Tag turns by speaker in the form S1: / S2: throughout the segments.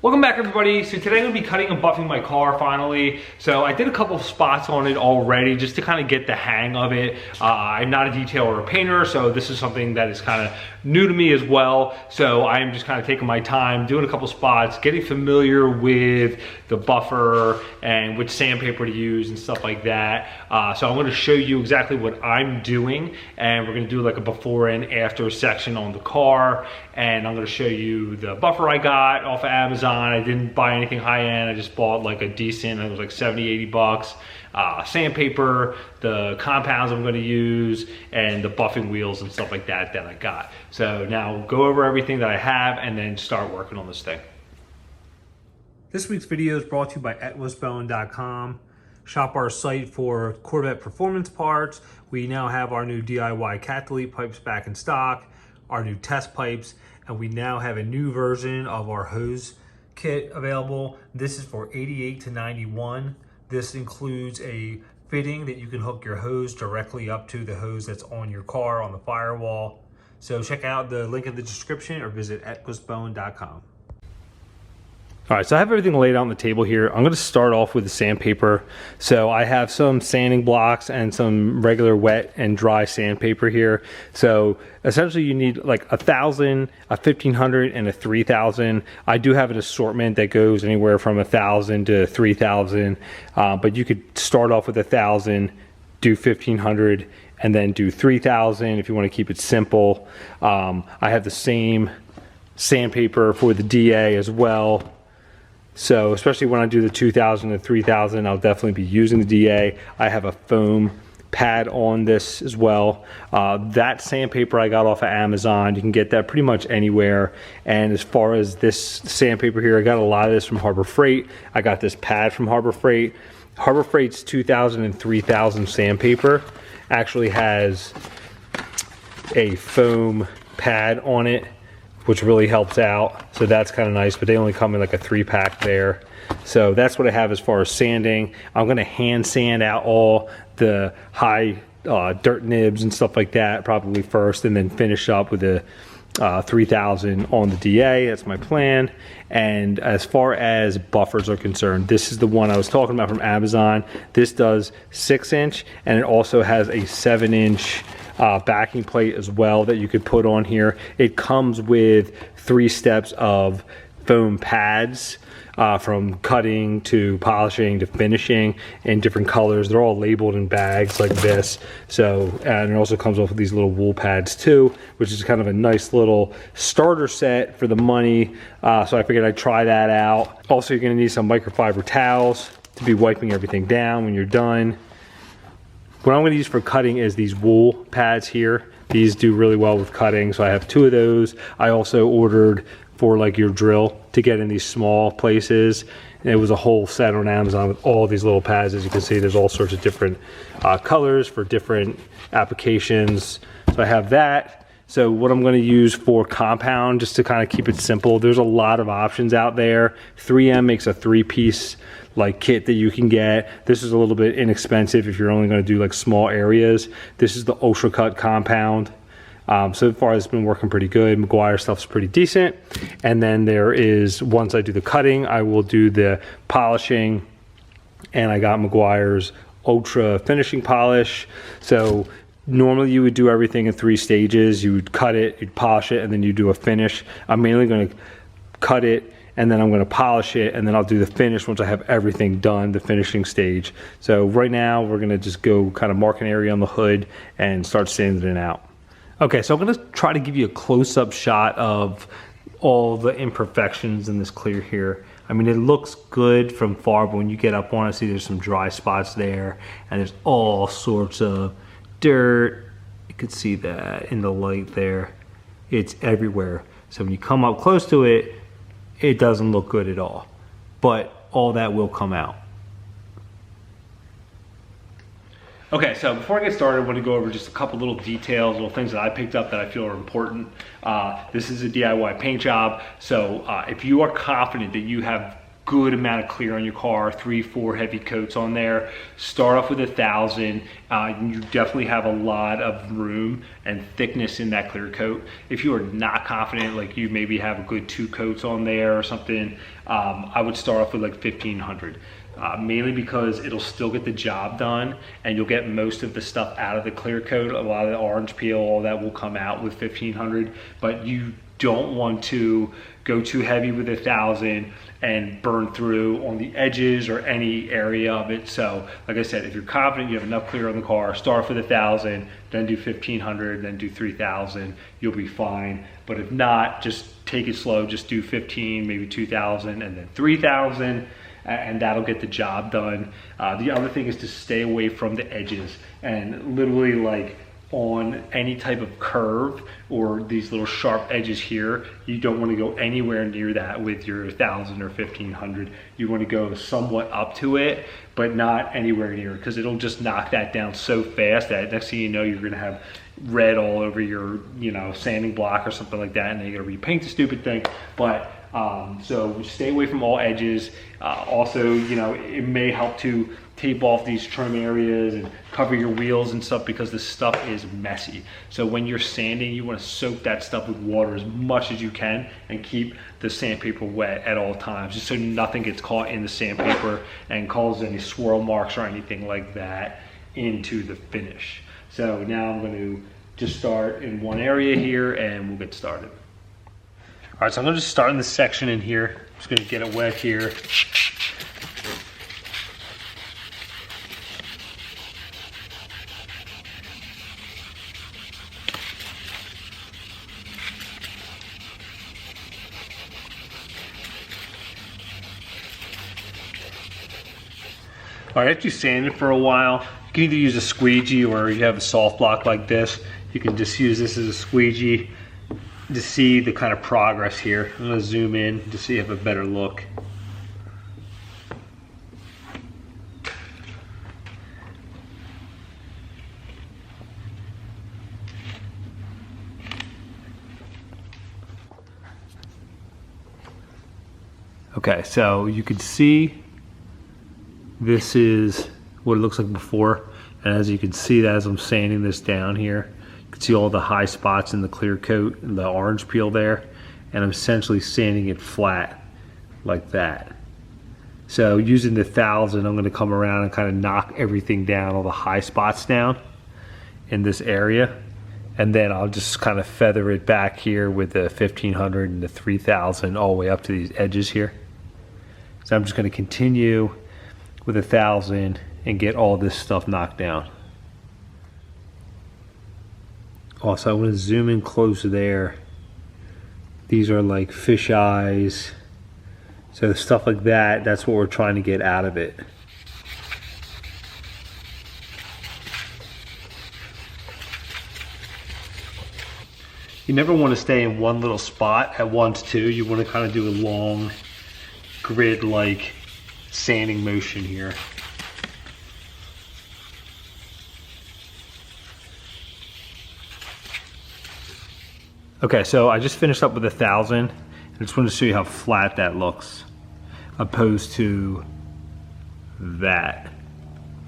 S1: Welcome back, everybody. So today I'm going to be cutting and buffing my car finally. So I did a couple of spots on it already just to kind of get the hang of it. I'm not a detailer or a painter, so this is something that is kind of new to me as well. So I'm just kind of taking my time, doing a couple spots, getting familiar with the buffer and which sandpaper to use and stuff like that. So I'm going to show you exactly what I'm doing, and we're going to do like a before and after section on the car. And I'm going to show you the buffer I got off of Amazon. I didn't buy anything high end. I just bought like a decent, it was like 70, 80 bucks. Sandpaper, the compounds I'm going to use, and the buffing wheels and stuff like that that I got. So now we'll go over everything that I have and then start working on this thing.
S2: This week's video is brought to you by LCOBMW. Shop our site for Corvette performance parts. We now have our new D.I.Y Cat Delete pipes back in stock, our new test pipes, and we now have a new version of our hose kit available. This is for 88 to 91. This includes a fitting that you can hook your hose directly up to the hose that's on your car on the firewall. So check out the link in the description or visit @twistbone.com.
S1: All right, so I have everything laid out on the table here. I'm going to start off with the sandpaper. So I have some sanding blocks and some regular wet and dry sandpaper here. So essentially you need like 1,000, a 1,500, and a 3,000. I do have an assortment that goes anywhere from 1,000 to 3,000, but you could start off with 1,000, do 1,500, and then do 3,000 if you want to keep it simple. I have the same sandpaper for the DA as well. So especially when I do the 2,000 to 3,000, I'll definitely be using the DA. I have a foam pad on this as well. That sandpaper I got off of Amazon. You can get that pretty much anywhere. And as far as this sandpaper here, I got a lot of this from Harbor Freight. I got this pad from Harbor Freight. Harbor Freight's 2,000 and 3,000 sandpaper actually has a foam pad on it, which really helps out. So that's kind of nice, but they only come in like a 3-pack there. So that's what I have as far as sanding. I'm gonna hand sand out all the high dirt nibs and stuff like that probably first, and then finish up with the 3,000 on the DA. That's my plan. And as far as buffers are concerned, this is the one I was talking about from Amazon. This does 6-inch, and it also has a 7-inch backing plate as well that you could put on here. It comes with 3 steps of foam pads, from cutting to polishing to finishing in different colors. They're all labeled in bags like this. So, and it also comes off with these little wool pads too, which is kind of a nice little starter set for the money. So I figured I'd try that out. Also, you're gonna need some microfiber towels to be wiping everything down when you're done. What I'm going to use for cutting is these wool pads here. These do really well with cutting, so I have 2 of those. I also ordered for like your drill to get in these small places. And it was a whole set on Amazon with all these little pads. As you can see, there's all sorts of different colors for different applications. So I have that. So what I'm going to use for compound, just to kind of keep it simple, there's a lot of options out there. 3M makes a 3-piece like kit that you can get. This is a little bit inexpensive if you're only going to do like small areas. This is the Ultra Cut compound. So far it's been working pretty good. Meguiar stuff's pretty decent. And then there is, once I do the cutting, I will do the polishing, and I got Meguiar's Ultra finishing polish. So normally you would do everything in 3 stages. You would cut it, you'd polish it, and then you do a finish. I'm mainly going to cut it, and then I'm going to polish it, and then I'll do the finish once I have everything done, the finishing stage. So right now we're going to just go kind of mark an area on the hood and start sanding it out. Okay, so I'm going to try to give you a close-up shot of all the imperfections in this clear here. I mean, it looks good from far, but when you get up on it, see there's some dry spots there, and there's all sorts of dirt. You can see that in the light there. It's everywhere. So when you come up close to it, it doesn't look good at all, but all that will come out. Okay, so before I get started, I want to go over just a couple little details, little things that I picked up that I feel are important. This is a DIY paint job, so if you are confident that you have good amount of clear on your car, 3-4 heavy coats on there. Start off with 1,000. You definitely have a lot of room and thickness in that clear coat. If you are not confident, like you maybe have a good 2 coats on there or something, I would start off with like 1,500. Mainly because it'll still get the job done and you'll get most of the stuff out of the clear coat. A lot of the orange peel, all that will come out with 1,500, but you don't want to go too heavy with 1,000 and burn through on the edges or any area of it. So like I said, if you're confident you have enough clear on the car, start off with 1,000, then do 1,500, then do 3,000, you'll be fine. But if not, just take it slow, just do 15, maybe 2,000, and then 3,000, and that'll get the job done. The other thing is to stay away from the edges, and literally like on any type of curve or these little sharp edges here, you don't want to go anywhere near that with your 1,000 or 1,500. You want to go somewhat up to it, but not anywhere near it, because it'll just knock that down so fast that next thing you know, you're going to have red all over your, you know, sanding block or something like that, and then you're going to repaint the stupid thing. But so stay away from all edges. Also, you know, it may help to tape off these trim areas and cover your wheels and stuff, because this stuff is messy. So when you're sanding, you want to soak that stuff with water as much as you can and keep the sandpaper wet at all times, just so nothing gets caught in the sandpaper and causes any swirl marks or anything like that into the finish. So now I'm going to just start in one area here and we'll get started. All right, so I'm going to just start in this section in here. I'm just going to get it wet here. All right, after you sand it for a while, you can either use a squeegee, or you have a soft block like this, you can just use this as a squeegee to see the kind of progress here. I'm going to zoom in to see if you have a better look. Okay, so you can see this is what it looks like before, and as you can see that as I'm sanding this down here, you can see all the high spots in the clear coat and the orange peel there, and I'm essentially sanding it flat like that. So using the 1,000, I'm going to come around and kind of knock everything down, all the high spots down in this area, and then I'll just kind of feather it back here with the 1,500 and the 3,000 all the way up to these edges here. So I'm just going to continue with 1,000 and get all this stuff knocked down. Also, I'm going to zoom in closer there. These are like fish eyes. So stuff like that, that's what we're trying to get out of it. You never want to stay in one little spot at once too. You want to kind of do a long grid like sanding motion here. Okay, so I just finished up with 1,000. I just wanted to show you how flat that looks opposed to that.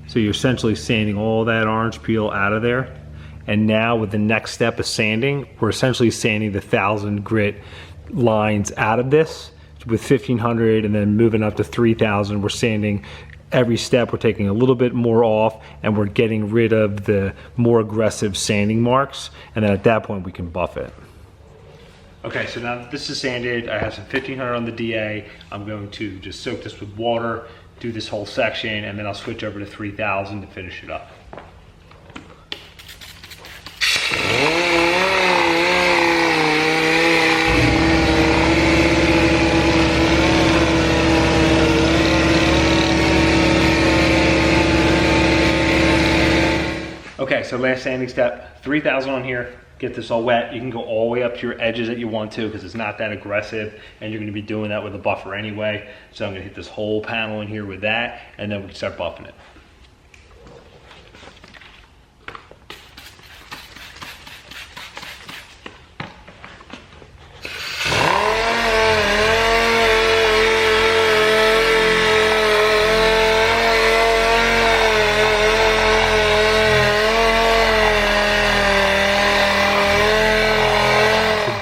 S1: So you're essentially sanding all that orange peel out of there. And now with the next step of sanding, we're essentially sanding the 1,000 grit lines out of this with 1,500, and then moving up to 3,000. We're sanding every step. We're taking a little bit more off, and we're getting rid of the more aggressive sanding marks. And then at that point, we can buff it. Okay, so now that this is sanded, I have some 1,500 on the DA. I'm going to just soak this with water, do this whole section, and then I'll switch over to 3,000 to finish it up. Okay, so last sanding step, 3,000 on here. Get this all wet. You can go all the way up to your edges that you want to, because it's not that aggressive, and you're going to be doing that with a buffer anyway. So I'm going to hit this whole panel in here with that, and then we can start buffing it.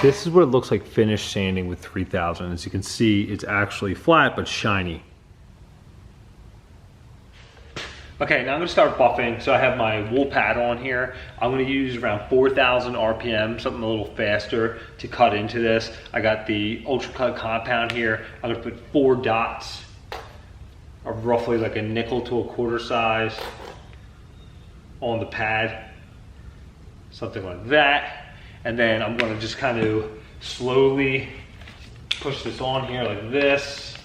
S1: This is what it looks like finished sanding with 3000. As you can see, it's actually flat but shiny. Okay, now I'm gonna start buffing. So I have my wool pad on here. I'm gonna use around 4,000 RPM, something a little faster to cut into this. I got the Ultra Cut compound here. I'm gonna put 4 dots of roughly like a nickel to a quarter size on the pad, something like that. And then I'm gonna just kind of slowly push this on here like this.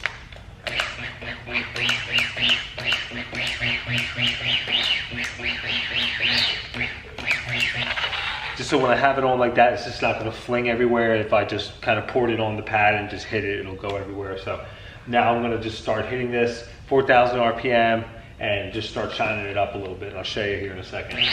S1: Just so when I have it on like that, it's just not gonna fling everywhere. If I just kind of poured it on the pad and just hit it, it'll go everywhere. So now I'm gonna just start hitting this 4,000 RPM and just start shining it up a little bit. I'll show you here in a second.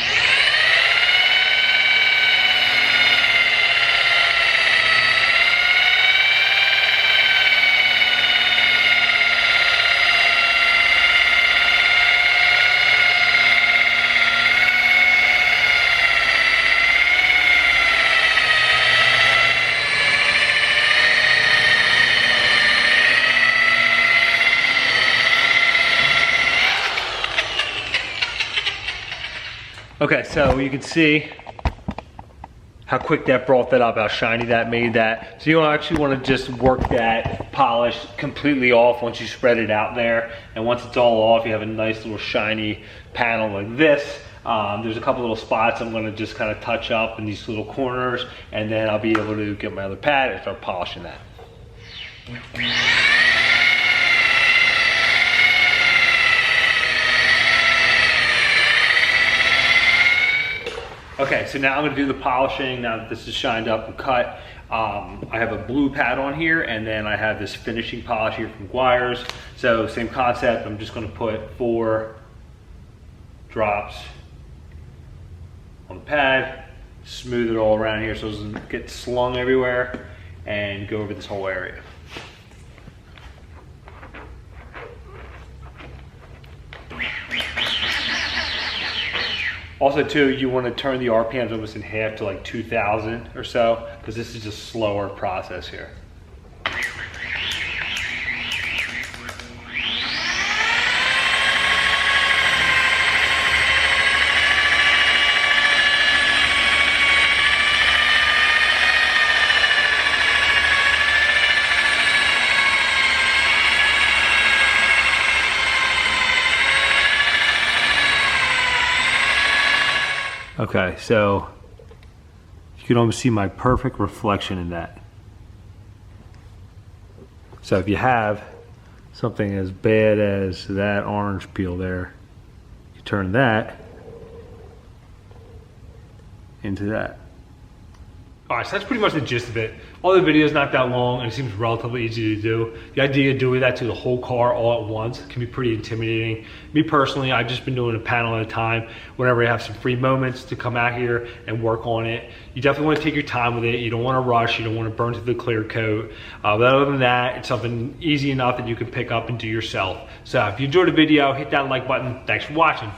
S1: Okay, so you can see how quick that brought that up, how shiny that made that. So you actually want to just work that polish completely off once you spread it out there. And once it's all off, you have a nice little shiny panel like this. There's a couple little spots I'm going to just kind of touch up in these little corners, and then I'll be able to get my other pad and start polishing that. Okay, so now I'm gonna do the polishing. Now that this is shined up and cut, I have a blue pad on here, and then I have this finishing polish here from Guire's. So same concept, I'm just gonna put 4 drops on the pad, smooth it all around here so it doesn't get slung everywhere, and go over this whole area. Also too, you want to turn the RPMs almost in half to like 2,000 or so, because this is just a slower process here. Okay, so you can almost see my perfect reflection in that. So if you have something as bad as that orange peel there, you turn that into that. All right, so that's pretty much the gist of it. All the video is not that long, and it seems relatively easy to do. The idea of doing that to the whole car all at once can be pretty intimidating. Me personally, I've just been doing a panel at a time whenever I have some free moments to come out here and work on it. You definitely want to take your time with it. You don't want to rush. You don't want to burn through the clear coat. But other than that, it's something easy enough that you can pick up and do yourself. So if you enjoyed the video, hit that like button. Thanks for watching.